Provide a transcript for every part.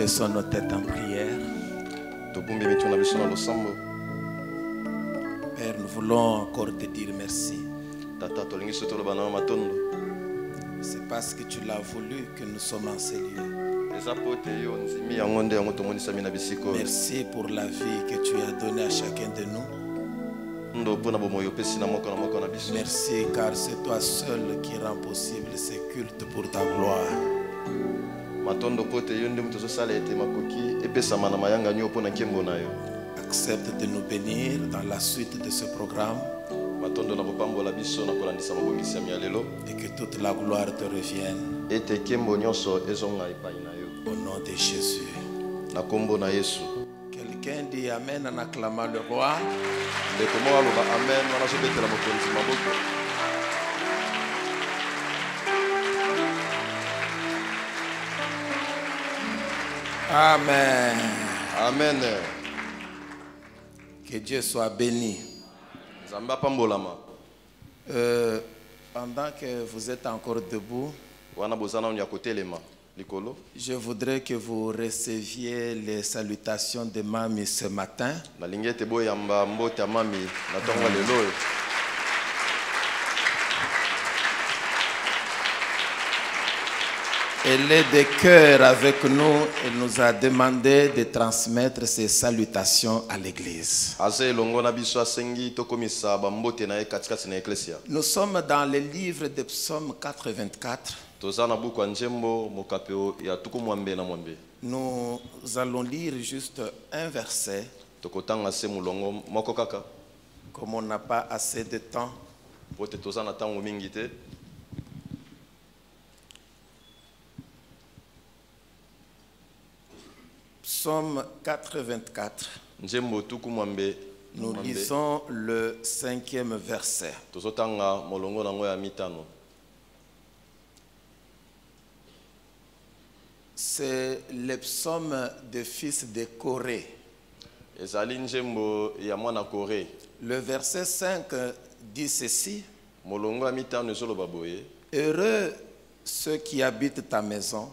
Baissons nos têtes en prière. Père, nous voulons encore te dire merci. C'est parce que tu l'as voulu que nous sommes en ces lieux. Merci pour la vie que tu as donnée à chacun de nous. Merci car c'est toi seul qui rend possible ces cultes pour ta gloire. Accepte de nous bénir dans la suite de ce programme et que toute la gloire te revienne. Au nom de Jésus. Quelqu'un dit Amen en acclamant le roi. Amen. Amen. Que Dieu soit béni. Pendant que vous êtes encore debout, je voudrais que vous receviez les salutations de Mami ce matin. Elle est de cœur avec nous. Elle nous a demandé de transmettre ses salutations à l'église. Nous sommes dans le livre de Psaume 84. Nous allons lire juste un verset. Comme on n'a pas assez de temps. Psaume 84. Nous lisons le 5e verset. C'est le psaume des fils de Corée. Le verset 5 dit ceci. Heureux ceux qui habitent ta maison.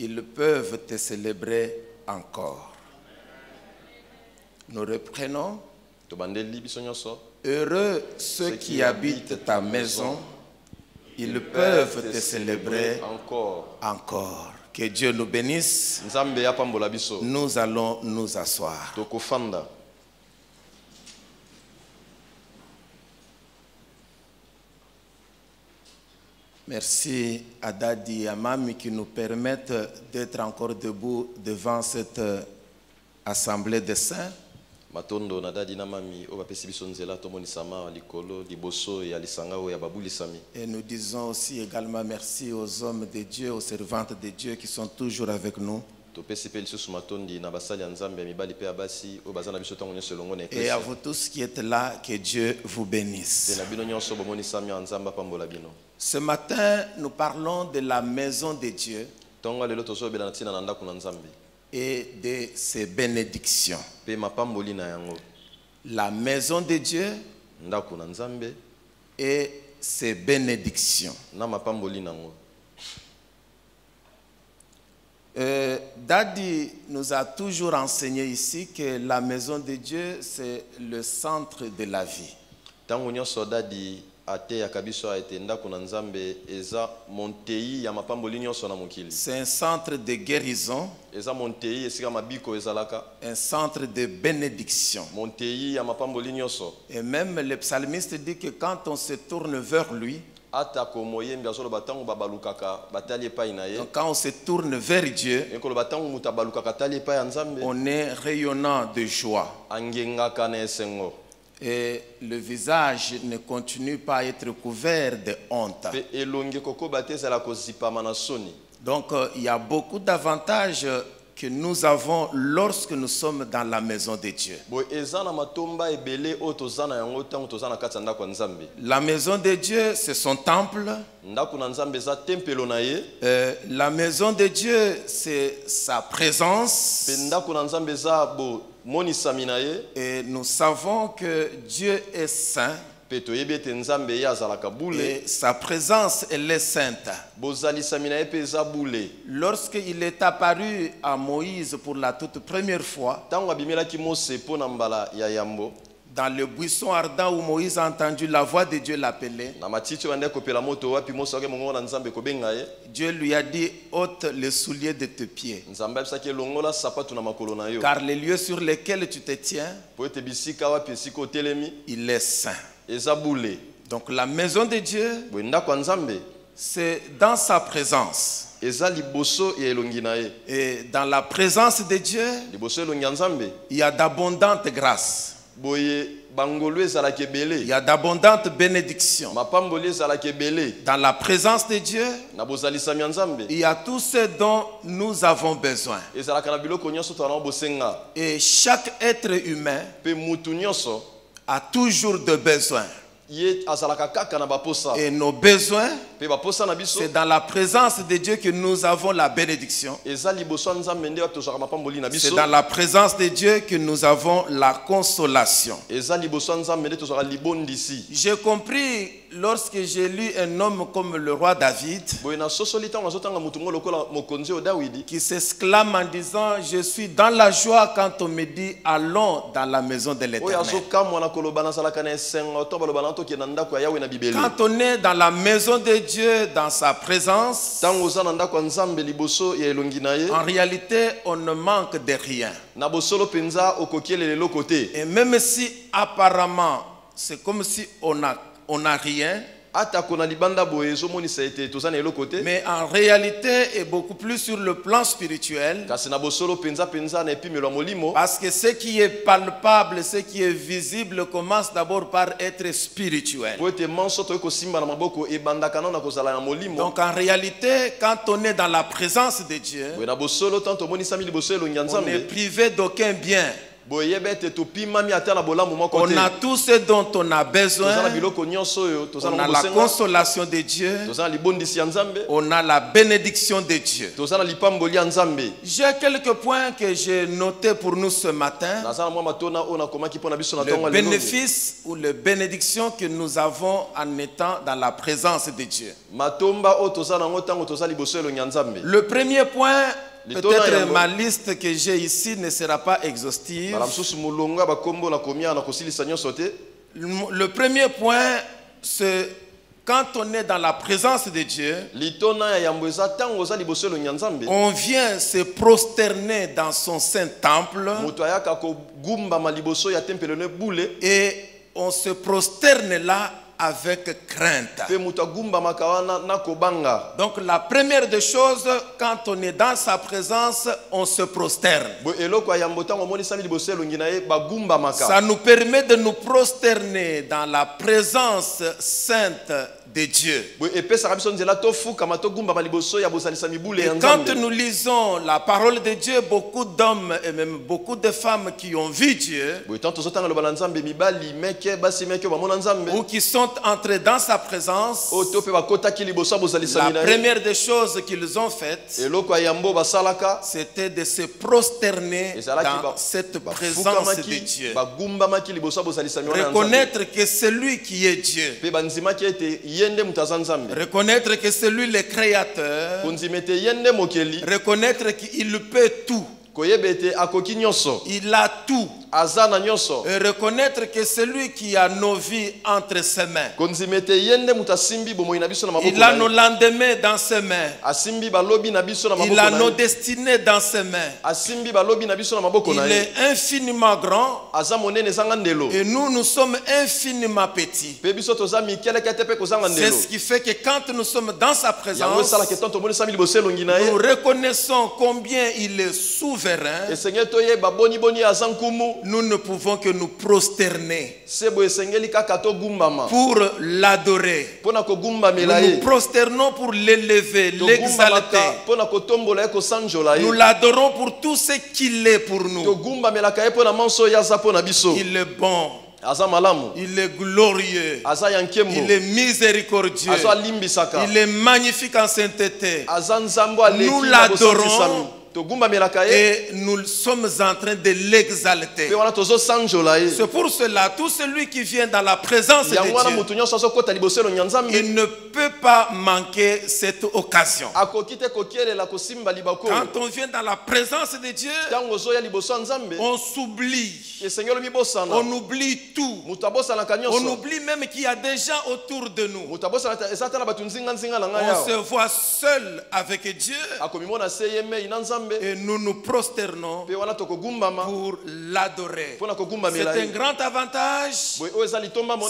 Ils peuvent te célébrer encore. Nous reprenons. Heureux ceux qui habitent ta maison. Ils peuvent te célébrer encore. Que Dieu nous bénisse. Nous allons nous asseoir. Merci à Dadi et à Mami qui nous permettent d'être encore debout devant cette assemblée de saints. Et nous disons aussi également merci aux hommes de Dieu, aux servantes de Dieu qui sont toujours avec nous. Et à vous tous qui êtes là, que Dieu vous bénisse. Ce matin, nous parlons de la maison de Dieu et de ses bénédictions. La maison de Dieu et ses bénédictions. Dadi nous a toujours enseigné ici que la maison de Dieu, c'est le centre de la vie. C'est un centre de guérison, un centre de bénédiction. Et même le psalmiste dit que quand on se tourne vers lui, donc quand on se tourne vers Dieu, on est rayonnant de joie. Et le visage ne continue pas à être couvert de honte. Donc il y a beaucoup d'avantages que nous avons lorsque nous sommes dans la maison de Dieu. La maison de Dieu, c'est son temple. La maison de Dieu, c'est sa présence. Et nous savons que Dieu est saint. Et sa présence, elle est sainte. Lorsqu'il est apparu à Moïse pour la toute première fois, dans le buisson ardent où Moïse a entendu la voix de Dieu l'appeler, Dieu lui a dit, ôte les souliers de tes pieds, car les lieux sur lesquels tu te tiens, il est saint. Donc la maison de Dieu, c'est dans sa présence. Et dans la présence de Dieu, il y a d'abondantes grâces. Il y a d'abondantes bénédictions. Dans la présence de Dieu, il y a tout ce dont nous avons besoin. Et chaque être humain a toujours de besoins. Et nos besoins, c'est dans la présence de Dieu que nous avons la bénédiction. C'est dans la présence de Dieu que nous avons la consolation. J'ai compris lorsque j'ai lu un homme comme le roi David, qui s'exclame en disant, je suis dans la joie quand on me dit, allons dans la maison de l'Éternel. Quand on est dans la maison de Dieu, dans sa présence, en réalité, on ne manque de rien. Et même si apparemment, c'est comme si on n'a rien, mais en réalité est beaucoup plus sur le plan spirituel, parce que ce qui est palpable, ce qui est visible commence d'abord par être spirituel. Donc en réalité, quand on est dans la présence de Dieu, on n'est privé d'aucun bien. On a tout ce dont on a besoin. On a la consolation de Dieu. On a la bénédiction de Dieu. J'ai quelques points que j'ai notés pour nous ce matin. Le bénéfice ou les bénédictions que nous avons en étant dans la présence de Dieu. Le premier point, peut-être ma liste que j'ai ici ne sera pas exhaustive. Le premier point, c'est quand on est dans la présence de Dieu, on vient se prosterner dans son saint temple et on se prosterne là avec crainte. Donc la première des choses, quand on est dans sa présence, on se prosterne. Ça nous permet de nous prosterner dans la présence sainte de Dieu. Et quand nous lisons la parole de Dieu, beaucoup d'hommes et même beaucoup de femmes qui ont vu Dieu, ou qui sont entrés dans sa présence, la première des choses qu'ils ont faites, c'était de se prosterner dans cette présence de Dieu. Reconnaître que c'est lui qui est Dieu. Reconnaître que c'est lui le créateur. Reconnaître qu'il peut tout. Il a tout. Et reconnaître que c'est lui qui a nos vies entre ses mains. Il a nos lendemains dans ses mains. Il a nos destinées dans ses mains. Il est infiniment grand. Et nous sommes infiniment petits. C'est ce qui fait que quand nous sommes dans sa présence, nous reconnaissons combien il est souverain. Nous ne pouvons que nous prosterner pour l'adorer. Nous nous prosternons pour l'élever, l'exalter. Nous l'adorons pour tout ce qu'il est pour nous. Il est bon. Il est glorieux. Il est miséricordieux. Il est magnifique en sainteté. Nous l'adorons et nous sommes en train de l'exalter. C'est pour cela, tout celui qui vient dans la présence de Dieu, il ne peut pas manquer cette occasion. Quand on vient dans la présence de Dieu, on s'oublie. On oublie tout. On oublie même qu'il y a des gens autour de nous. On se voit seul avec Dieu et nous nous prosternons pour l'adorer. C'est un grand avantage.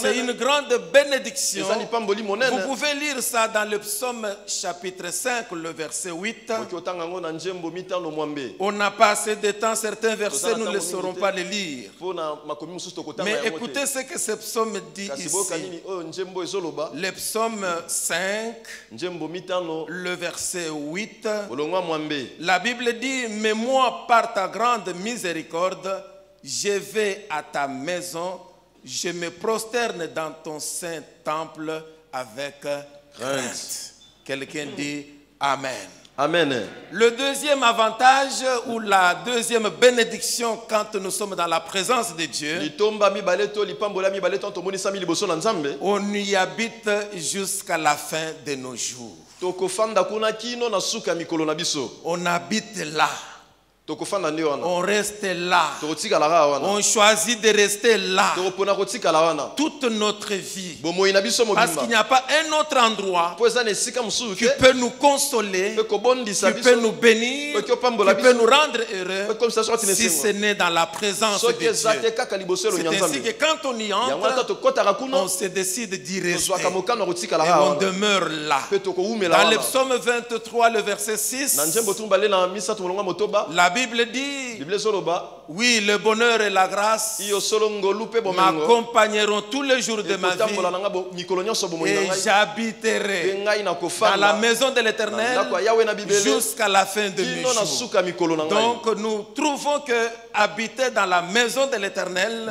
C'est une grande bénédiction. Vous pouvez lire ça dans le psaume chapitre 5, le verset 8. On n'a pas assez de temps, certains versets nous ne saurons pas les lire. Mais écoutez ce que ce psaume dit ici. Le psaume 5, le verset 8. La Bible dit: mais moi, par ta grande miséricorde, je vais à ta maison, je me prosterne dans ton saint temple avec crainte. Quelqu'un dit Amen. Amen. Le deuxième avantage ou la deuxième bénédiction quand nous sommes dans la présence de Dieu, on y habite jusqu'à la fin de nos jours. On habite là. On reste là. On choisit de rester là toute notre vie. Parce qu'il n'y a pas un autre endroit qui peut nous consoler, qui peut nous bénir, qui peut nous rendre heureux si ce n'est dans la présence de Dieu. C'est ainsi que quand on y entre, on se décide d'y rester et on demeure là. Dans le psaume 23, le verset 6, la Bible dit: oui, le bonheur et la grâce m'accompagneront tous les jours de ma vie et j'habiterai dans la maison de l'Éternel jusqu'à la fin de mes jours. Donc nous trouvons que habiter dans la maison de l'Éternel,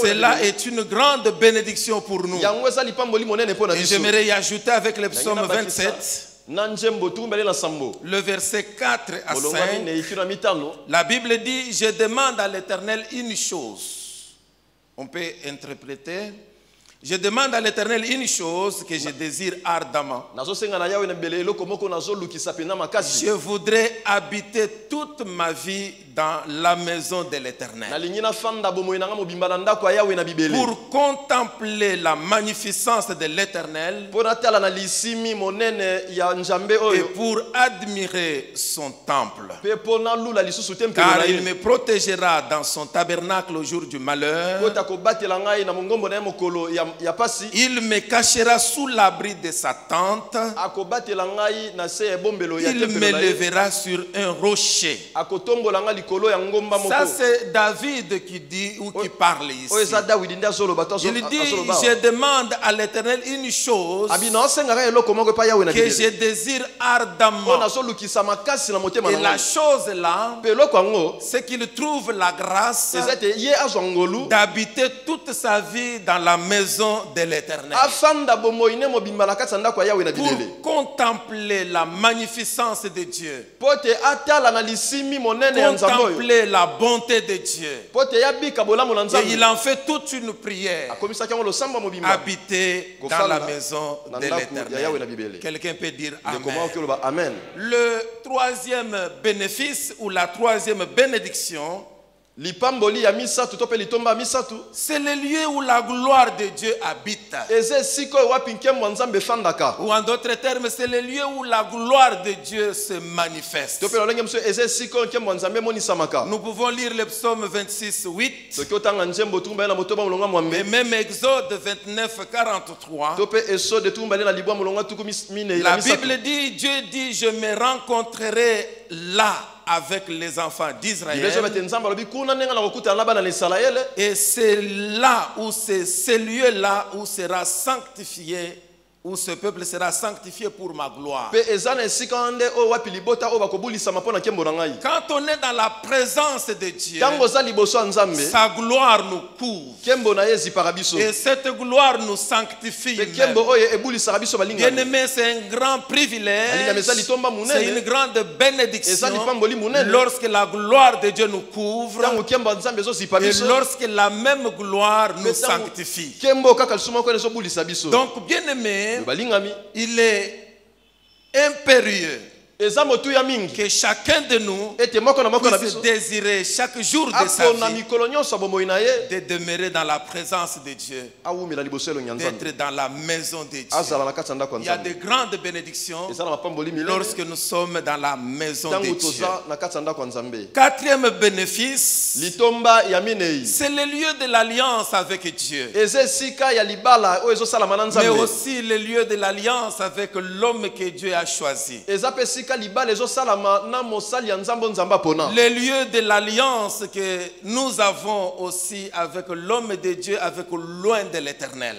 cela est une grande bénédiction pour nous. Et j'aimerais y ajouter avec le psaume 27, le verset 4 à 5, la Bible dit: je demande à l'Éternel une chose. On peut interpréter: je demande à l'Éternel une chose que je désire ardemment. Je voudrais habiter toute ma vie dans la maison de l'Éternel, pour contempler la magnificence de l'Éternel et pour admirer son temple. Car il me protégera dans son tabernacle au jour du malheur. Il me cachera sous l'abri de sa tente. Il me lèvera sur un rocher. Ça, c'est David qui dit ou qui parle ici. Il dit: je demande à l'Éternel une chose que je désire ardemment. Et la chose là, c'est qu'il trouve la grâce d'habiter toute sa vie dans la maison de l'Éternel, pour contempler la magnificence de Dieu, contempler la bonté de Dieu. Et il en fait toute une prière: habiter dans la maison de l'Éternel. Quelqu'un peut dire Amen. Le troisième bénéfice ou la troisième bénédiction, c'est le lieu où la gloire de Dieu habite. Ou en d'autres termes, c'est le lieu où la gloire de Dieu se manifeste. Nous pouvons lire le psaume 26, 8. Et même Exode 29, 43. La Bible dit: Dieu dit: je me rencontrerai là avec les enfants d'Israël. Et c'est là où c'est ce lieu-là où sera sanctifié où ce peuple sera sanctifié pour ma gloire. Quand on est dans la présence de Dieu, sa gloire nous couvre. Et cette gloire nous sanctifie. Bien-aimé, c'est un grand privilège, c'est une grande bénédiction lorsque la gloire de Dieu nous couvre et lorsque la même gloire nous sanctifie. Donc, bien-aimé, il est impérieux que chacun de nous puisse désirer chaque jour de sa vie de demeurer dans la présence de Dieu, d'être dans la maison de Dieu. Il y a de grandes bénédictions lorsque nous sommes dans la maison de Dieu. Quatrième bénéfice, c'est le lieu de l'alliance avec Dieu, mais aussi le lieu de l'alliance avec l'homme que Dieu a choisi. Le lieu de l'alliance que nous avons aussi avec l'homme de Dieu, avec loin de l'éternel.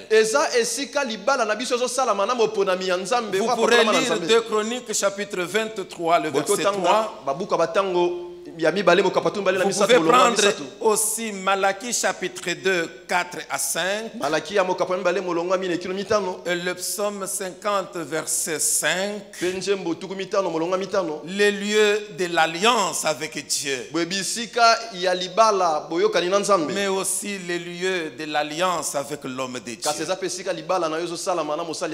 Vous pourrez lire 2 Chroniques chapitre 23, le verset 3. Vous pouvez prendre aussi Malachie chapitre 2, 4 à 5. Et le psaume 50, verset 5. Les lieux de l'alliance avec Dieu. Mais aussi les lieux de l'alliance avec l'homme de Dieu.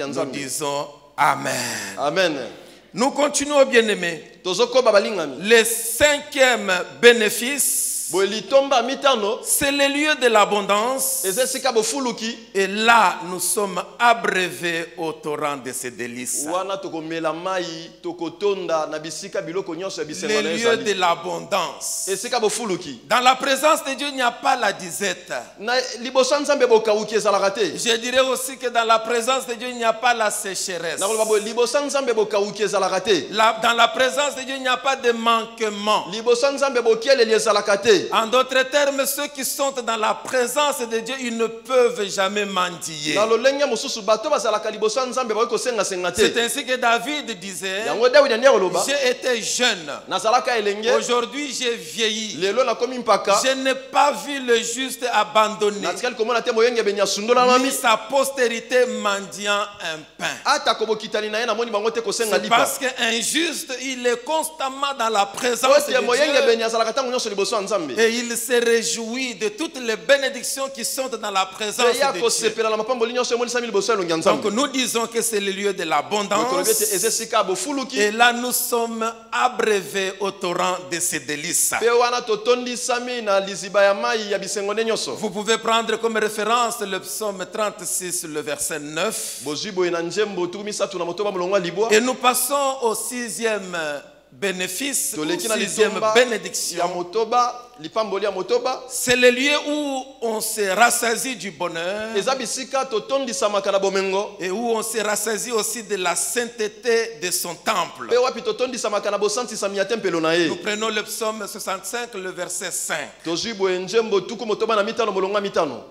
Nous disons Amen. Amen. Nous continuons, bien-aimés. Le cinquième bénéfice, c'est le lieu de l'abondance. Et là, nous sommes abreuvés au torrent de ses délices. Le lieu de l'abondance. Dans la présence de Dieu, il n'y a pas la disette. Je dirais aussi que dans la présence de Dieu, il n'y a pas la sécheresse. Dans la présence de Dieu, il n'y a pas de manquement. En d'autres termes, ceux qui sont dans la présence de Dieu, ils ne peuvent jamais mendier. C'est ainsi que David disait, j'ai été jeune, aujourd'hui j'ai vieilli, je n'ai pas vu le juste abandonné, ni sa postérité mendiant un pain. C'est parce qu'un juste, il est constamment dans la présence de Dieu. Et il se réjouit de toutes les bénédictions qui sont dans la présence de Dieu. Donc nous disons que c'est le lieu de l'abondance. Et là nous sommes abreuvés au torrent de ses délices. Vous pouvez prendre comme référence le psaume 36, le verset 9. Et nous passons au sixième bénéfice, ou sixième bénédiction. C'est le lieu où on se rassasie du bonheur et où on se rassasie aussi de la sainteté de son temple. Nous prenons le psaume 65, le verset 5.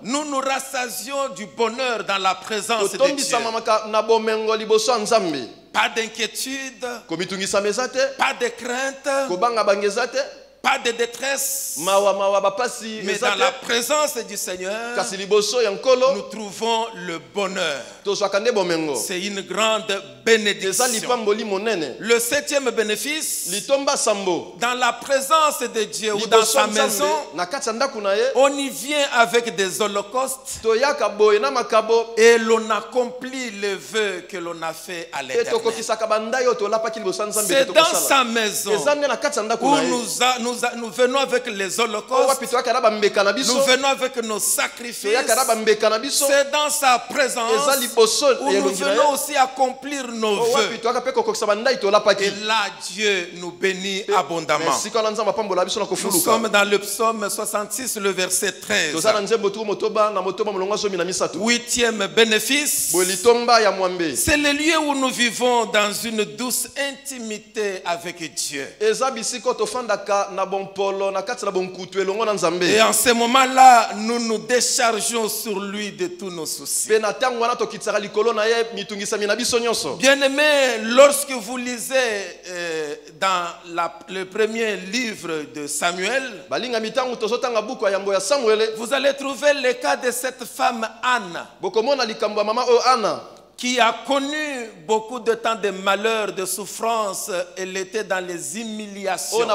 Nous nous rassasions du bonheur dans la présence de Dieu. Pas d'inquiétude, pas de crainte, pas de détresse, mais dans la présence du Seigneur, nous trouvons le bonheur. C'est une grande bénédiction. Le septième bénéfice, dans la présence de Dieu ou dans sa maison, on y vient avec des holocaustes et l'on accomplit le vœu que l'on a fait à l'Éternel. C'est dans sa maison où nous venons avec les holocaustes, nous venons avec nos sacrifices. C'est dans sa présence où nous venons aussi accomplir nos vœux. Et là, Dieu nous bénit abondamment. Nous sommes dans le psaume 66, le verset 13. 8e bénéfice. C'est le lieu où nous vivons dans une douce intimité avec Dieu. Et en ce moment-là, nous nous déchargeons sur lui de tous nos soucis. Bien-aimés, lorsque vous lisez dans le premier livre de Samuel, vous allez trouver le cas de cette femme Anne, qui a connu beaucoup de temps de malheur, de souffrance. Elle était dans les humiliations.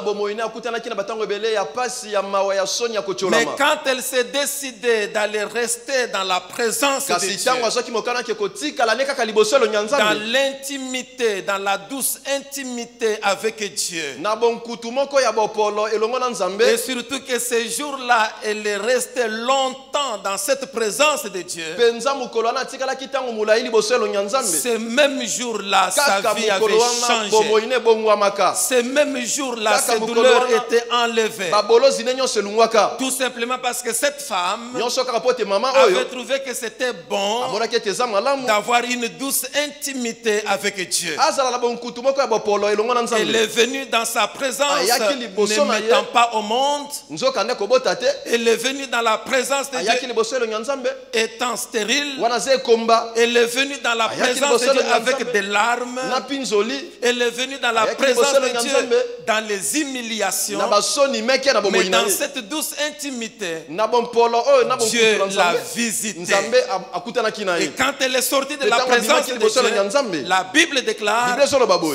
Mais quand elle s'est décidée d'aller rester dans la présence de Dieu, dans l'intimité, dans la douce intimité avec Dieu, et surtout que ces jours-là, elle est restée longtemps dans cette présence de Dieu, ce même jour-là, sa vie avait changé. Ce même jour-là, ses douleurs étaient enlevées. Tout simplement parce que cette femme avait trouvé que c'était bon d'avoir une douce intimité avec Dieu. Elle est venue dans sa présence, ne mettant pas au monde. Elle est venue dans la présence de Dieu, étant stérile. Elle est venue dans la présence de Dieu avec des larmes. Elle est venue dans la présence de Dieu dans les humiliations. Mais dans cette douce intimité, Dieu l'a visitée. Et quand elle est sortie de la présence de Dieu, la Bible déclare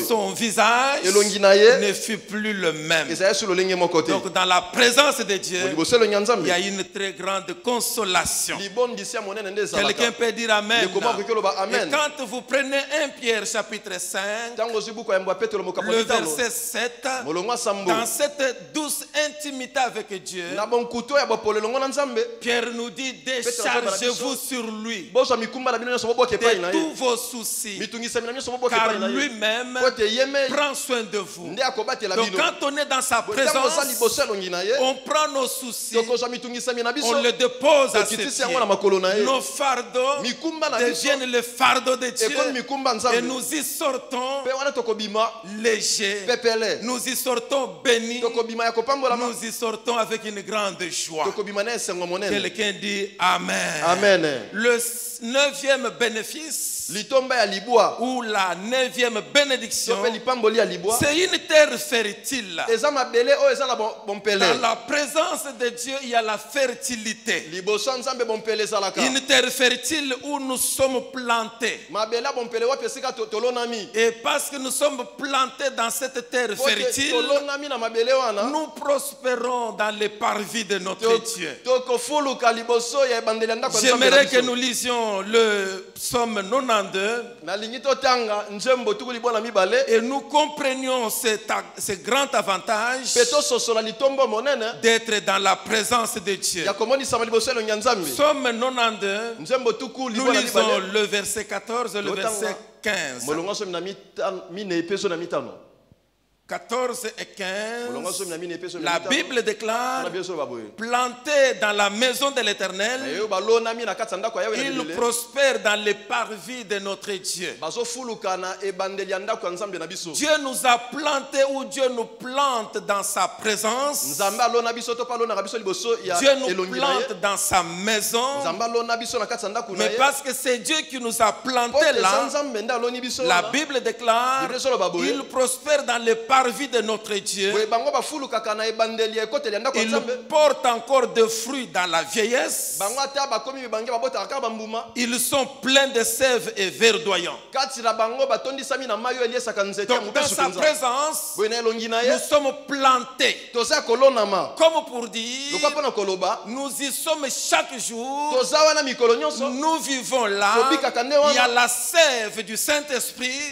son visage ne fut plus le même. Donc dans la présence de Dieu, il y a une très grande consolation. Quelqu'un peut dire Amen. Et quand vous prenez 1 Pierre chapitre 5, le verset 7, dans cette douce intimité avec Dieu, Pierre nous dit: déchargez-vous sur lui de tous vos soucis, car lui-même prend soin de vous. Donc quand on est dans sa présence, on prend nos soucis, on les dépose à ses pieds. Nos fardeaux deviennent le fardeau de Dieu, et nous y sortons légers, nous y sortons bénis, nous y sortons avec une grande joie. Quelqu'un dit Amen. Amen. Le 9e bénéfice, ou la 9e bénédiction, c'est une terre fertile. Dans la présence de Dieu, il y a la fertilité. Une terre fertile où nous sommes plantés. Et parce que nous sommes plantés dans cette terre fertile, nous prospérons dans les parvis de notre Dieu. J'aimerais que nous lisions le psaume 92 et nous comprenions ce grand avantage d'être dans la présence de Dieu. Psaume 92, nous lisons le verset 14 et le verset 15. 14 et 15, la Bible déclare: planté dans la maison de l'Éternel, il prospère dans les parvis de notre Dieu. Dieu nous a plantés, ou Dieu nous plante dans sa présence. Dieu nous plante dans sa maison. Mais parce que c'est Dieu qui nous a plantés là, la Bible déclare: il prospère dans les parvis de notre Dieu. Il porte encore de fruits dans la vieillesse. Ils sont pleins de sève et verdoyants. Donc dans sa présence, nous sommes plantés, comme pour dire, nous y sommes chaque jour. Nous vivons là. Il y a la sève du Saint-Esprit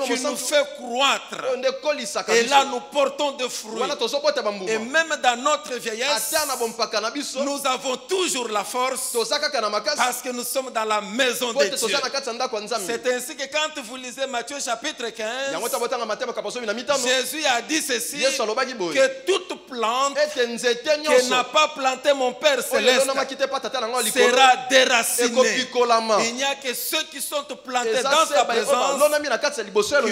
qui nous fait croître croître. Et là, nous portons de fruits. Et même dans notre vieillesse, nous avons toujours la force parce que nous sommes dans la maison de Dieu. C'est ainsi que quand vous lisez Matthieu chapitre 15, Jésus a dit ceci, que toute plante que n'a pas planté mon Père Céleste sera déracinée. Il n'y a que ceux qui sont plantés dans sa présence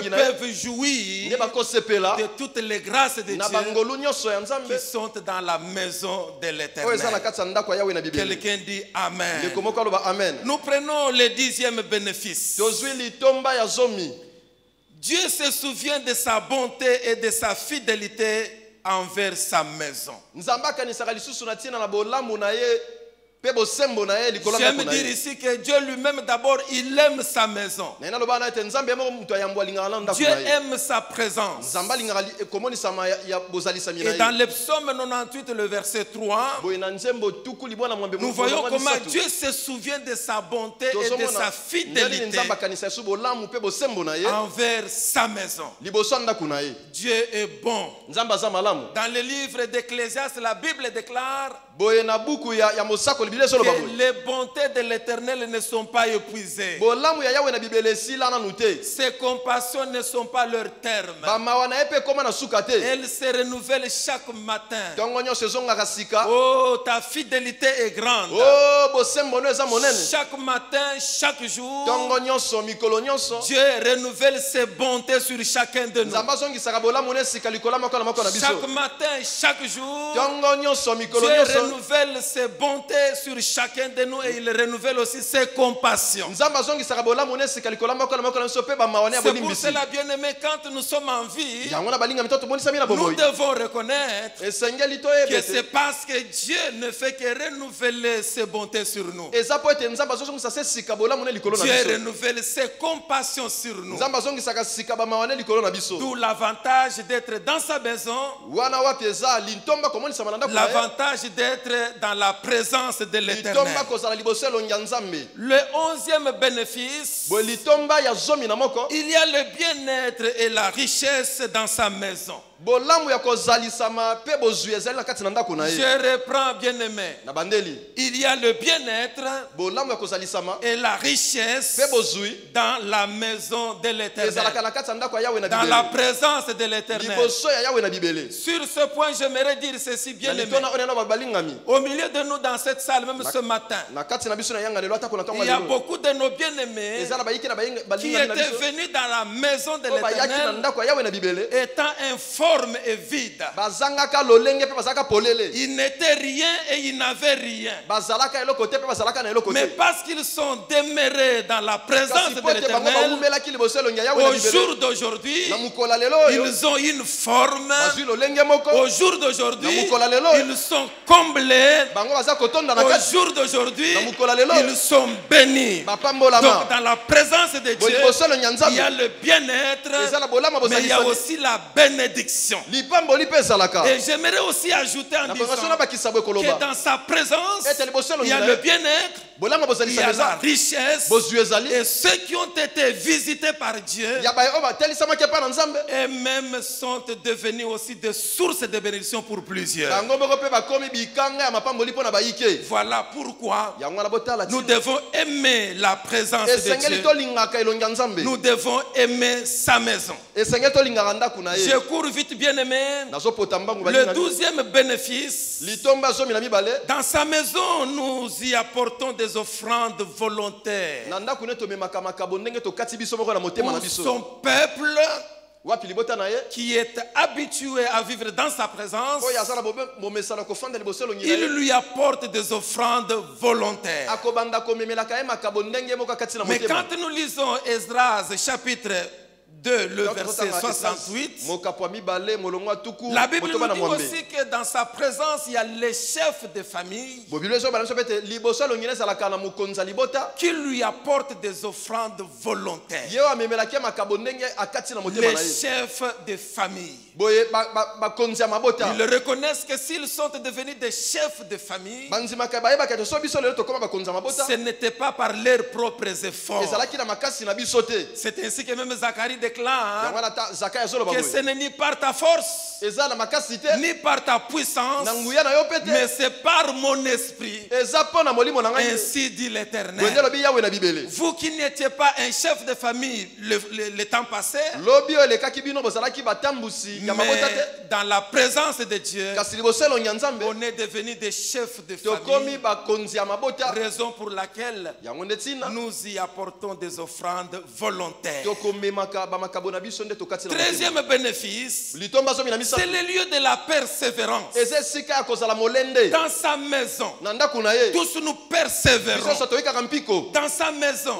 qui peuvent jouir de toutes les grâces de Dieu qui sont dans la maison de l'Éternel. Quelqu'un dit Amen. Nous prenons le 10e bénéfice. Dieu se souvient de sa bonté et de sa fidélité envers sa maison. J'aime dire ici que Dieu lui-même d'abord, il aime sa maison. Dieu aime sa présence. Et dans le psaume 98, le verset 3, nous voyons comment Dieu se souvient de sa bonté et de sa fidélité envers sa maison. Dieu est bon. Dans le livre d'Ecclésiaste, la Bible déclare que les bontés de l'Éternel ne sont pas épuisées. Ses compassions ne sont pas leur terme. Elles se renouvellent chaque matin. Oh, ta fidélité est grande. Chaque matin, chaque jour, Dieu renouvelle ses bontés sur chacun de nous. Chaque matin, chaque jour, Dieu renouvelle ses bontés sur chacun de nous et il renouvelle aussi ses compassions. C'est pour cela, bien-aimés, quand nous sommes en vie, nous devons reconnaître que c'est parce que Dieu ne fait que renouveler ses bontés sur nous. Dieu renouvelle ses compassions sur nous. D'où l'avantage d'être dans sa maison, l'avantage d'être dans la présence de l'Éternel. Le 11e bénéfice, il y a le bien-être et la richesse dans sa maison. Je reprends, bien-aimé. Il y a le bien-être et la richesse dans la maison de l'Éternel, dans la présence de l'Éternel. Sur ce point, j'aimerais dire ceci, bien-aimé. Au milieu de nous dans cette salle, même ce matin, il y a beaucoup de nos bien-aimés qui étaient venus dans la maison de l'Éternel étant informés et vide. Ils n'étaient rien et ils n'avaient rien. Mais parce qu'ils sont demeurés dans la présence de l'Éternel, au jour d'aujourd'hui, ils ont une forme. Au jour d'aujourd'hui, ils sont comblés. Au jour d'aujourd'hui, ils sont bénis. Donc dans la présence de Dieu, il y a le bien-être, mais il y a aussi la bénédiction. Et j'aimerais aussi ajouter en disant que dans sa présence, il y a le bien-être, il y a la richesse, et ceux qui ont été visités par Dieu, et même sont devenus aussi des sources de bénédiction pour plusieurs. Voilà pourquoi nous devons aimer la présence de Dieu. Nous devons aimer sa maison. Je cours vite, bien-aimé. Le 12e bénéfice, dans sa maison, nous y apportons des offrandes volontaires. Pour son peuple qui est habitué à vivre dans sa présence, il lui apporte des offrandes volontaires. Mais quand nous lisons Esdras chapitre 2, le verset 68, la Bible nous dit aussi que dans sa présence, il y a les chefs de famille qui lui apportent des offrandes volontaires. Les chefs de famille. Ils reconnaissent que s'ils sont devenus des chefs de famille, ce n'était pas par leurs propres efforts. C'est ainsi que même Zacharie déclare que ce n'est ni par ta force, ni par ta puissance, mais c'est par mon esprit. Ainsi dit l'Éternel. Vous qui n'étiez pas un chef de famille le temps passé, mais dans la présence de Dieu, on est devenu des chefs de famille, raison pour laquelle nous y apportons des offrandes volontaires. Troisième bénéfice, c'est le lieu de la persévérance. Dans sa maison, tous nous persévérons. Dans sa maison,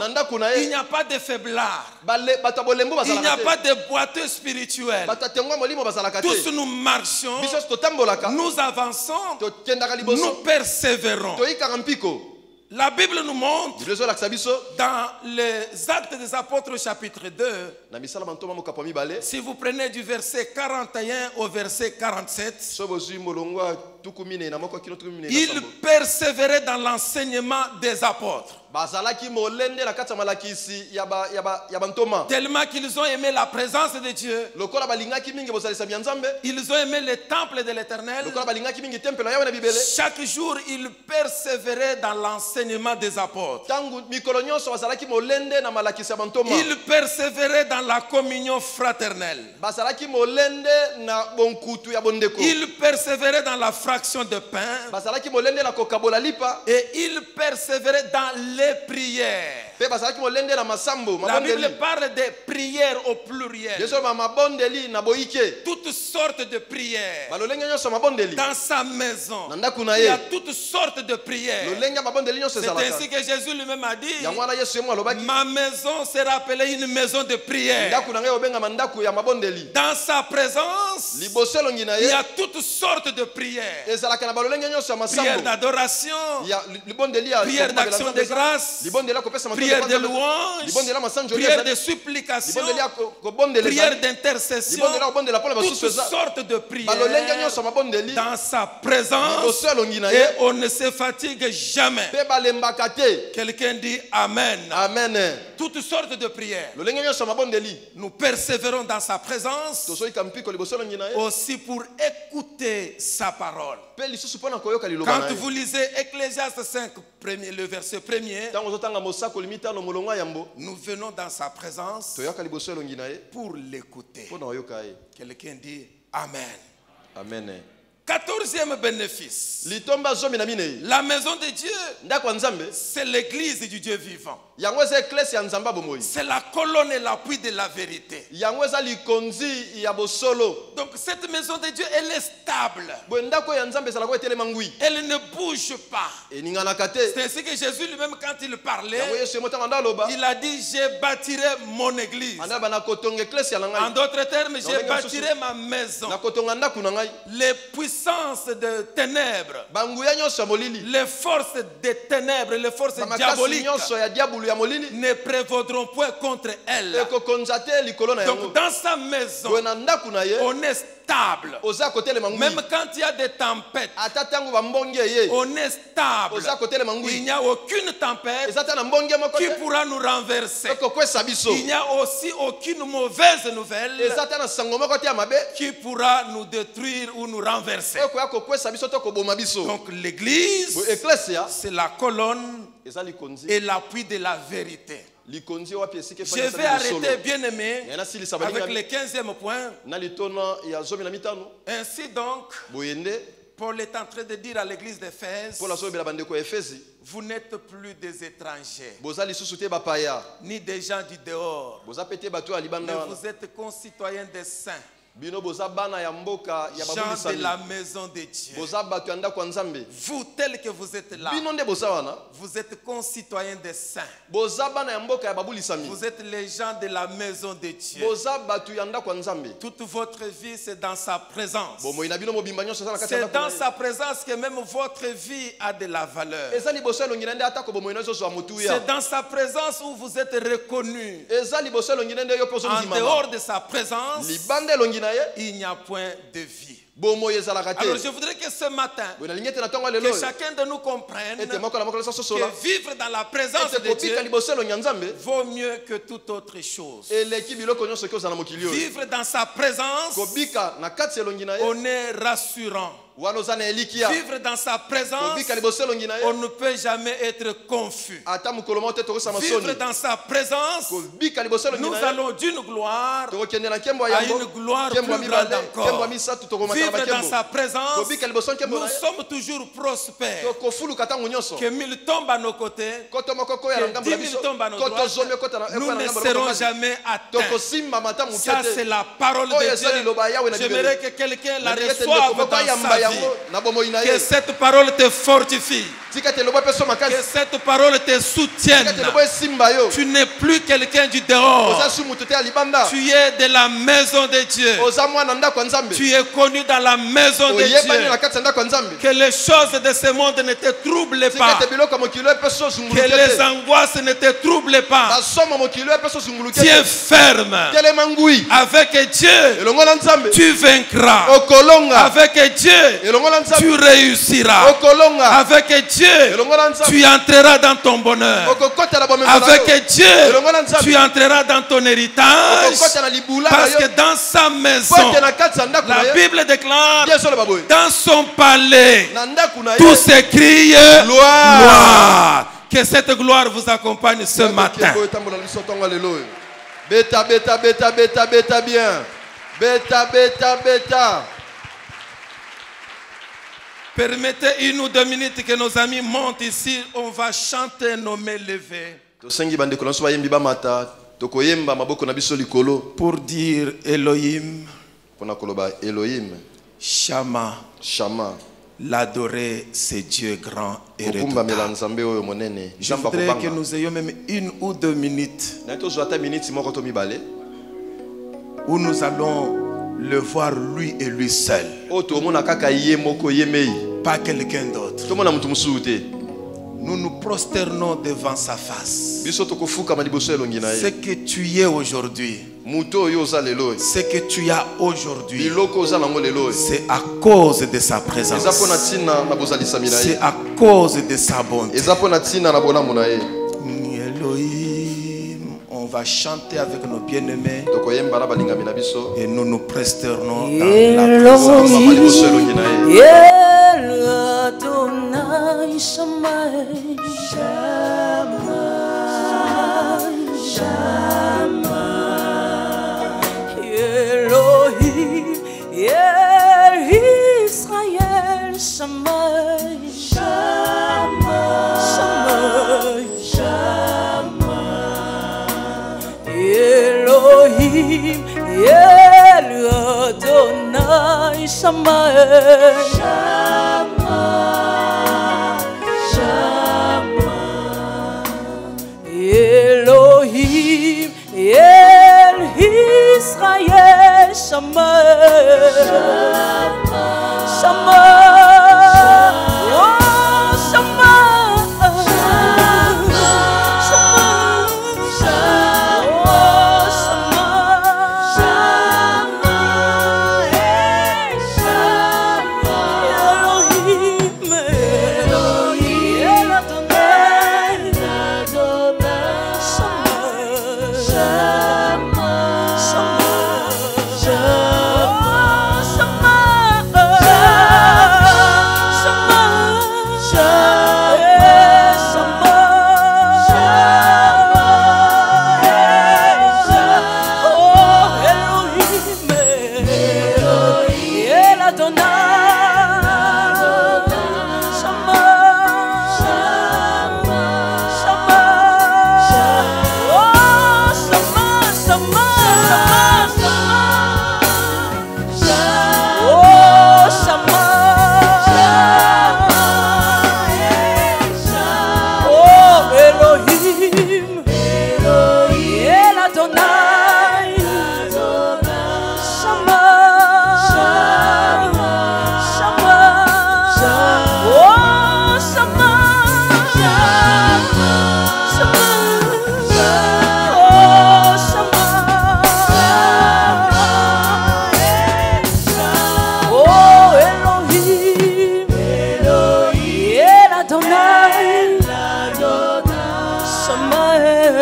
il n'y a pas de faiblard. Il n'y a pas de boiteux spirituel. Tous nous marchons, nous avançons, nous persévérons. La Bible nous montre dans les Actes des Apôtres chapitre 2, si vous prenez du verset 41 au verset 47, ils persévéraient dans l'enseignement des apôtres. Tellement qu'ils ont aimé la présence de Dieu, ils ont aimé le temple de l'Éternel. Chaque jour, ils persévéraient dans l'enseignement des apôtres. Ils persévéraient dans la communion fraternelle. Ils persévéraient dans la fraction de pain. Et ils persévéraient dans les prières. La Bible parle de prières au pluriel. Toutes sortes de prières. Dans sa maison, il y a toutes sortes de prières. C'est ainsi que Jésus lui-même a dit, ma maison sera appelée une maison de prière. Dans sa présence, il y a toutes sortes de prières. Prières d'adoration, prières d'action de grâce, prières de louange, prières de supplication, prières d'intercession, toutes sortes de prières dans sa présence, et on ne se fatigue jamais. Quelqu'un dit Amen. Amen. Toutes sortes de prières. Nous persévérons dans sa présence aussi pour écouter sa parole. Quand vous lisez Ecclésiaste 5, le verset 1er, nous venons dans sa présence pour l'écouter. Quelqu'un dit Amen. Amen. 14e bénéfice. La maison de Dieu, c'est l'église du Dieu vivant. C'est la colonne et l'appui de la vérité. Donc cette maison de Dieu, elle est stable. Elle ne bouge pas. C'est ainsi que Jésus lui-même, quand il parlait, il a dit, je bâtirai mon église. En d'autres termes, je bâtirai ma maison. Les puissances de ténèbres, les forces des ténèbres, les forces diaboliques ne prévaudront point contre elle. Donc dans sa maison, on est stable. Même quand il y a des tempêtes, on est stable. Il n'y a aucune tempête qui pourra nous renverser. Il n'y a aussi aucune mauvaise nouvelle qui pourra nous détruire ou nous renverser. Donc l'église, c'est la colonne et l'appui de la vérité. Je vais arrêter, bien aimé, avec le 15e point. Ainsi donc, Paul est en train de dire à l'église d'Éphèse, vous n'êtes plus des étrangers, ni des gens du dehors, mais vous êtes concitoyens des saints, gens de la maison de Dieu. Vous tels que vous êtes là, vous êtes concitoyens des saints. Vous êtes les gens de la maison de Dieu. Toute votre vie, c'est dans sa présence. C'est dans sa présence que même votre vie a de la valeur. C'est dans sa présence où vous êtes reconnus. En dehors de sa présence, il n'y a point de vie. Alors je voudrais que ce matin, que chacun de nous comprenne que vivre dans la présence de Dieu vaut mieux que toute autre chose. Vivre dans sa présence, on est rassurant. Vivre dans sa présence, on ne peut jamais être confus. Vivre dans sa présence, nous allons d'une gloire à une gloire plus grande encore. Vivre dans sa présence, nous sommes toujours prospères. Que 1000 tombent à nos côtés, que 10 000 tombent à nos droites, nous ne serons jamais atteints. Ça c'est la parole de Dieu. J'aimerais que quelqu'un la reçoive dans sa vie. Que cette parole te fortifie. Que cette parole te soutienne. Tu n'es plus quelqu'un du dehors. Tu es de la maison de Dieu. Tu es connu dans la maison de Dieu. Que les choses de ce monde ne te troublent pas. Que les angoisses ne te troublent pas. Tiens ferme. Avec Dieu, tu vaincras. Avec Dieu, tu réussiras. Avec Dieu, tu entreras dans ton bonheur. Avec Dieu, tu entreras dans ton héritage. Parce que dans sa maison, la Bible déclare, dans son palais, tout s'écrie gloire. Que cette gloire vous accompagne ce matin. Beta, beta, beta, beta, beta, bien. Beta, beta, beta. Permettez 1 ou 2 minutes que nos amis montent ici. On va chanter nos mains levées. Pour dire Elohim, Shama, l'adorer, c'est Dieu grand et redoutable. Je voudrais que nous ayons même 1 ou 2 minutes où nous allons le voir lui et lui seul. Pas quelqu'un d'autre. Nous nous prosternons devant sa face. Ce que tu es aujourd'hui, ce que tu as aujourd'hui, c'est à cause de sa présence. C'est à cause de sa bonté. On va chanter avec nos bien-aimés et nous nous prosternons dans la présence. Adonai Shammah, Elohim El Israel Shammah, Shammah.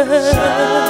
Shammai.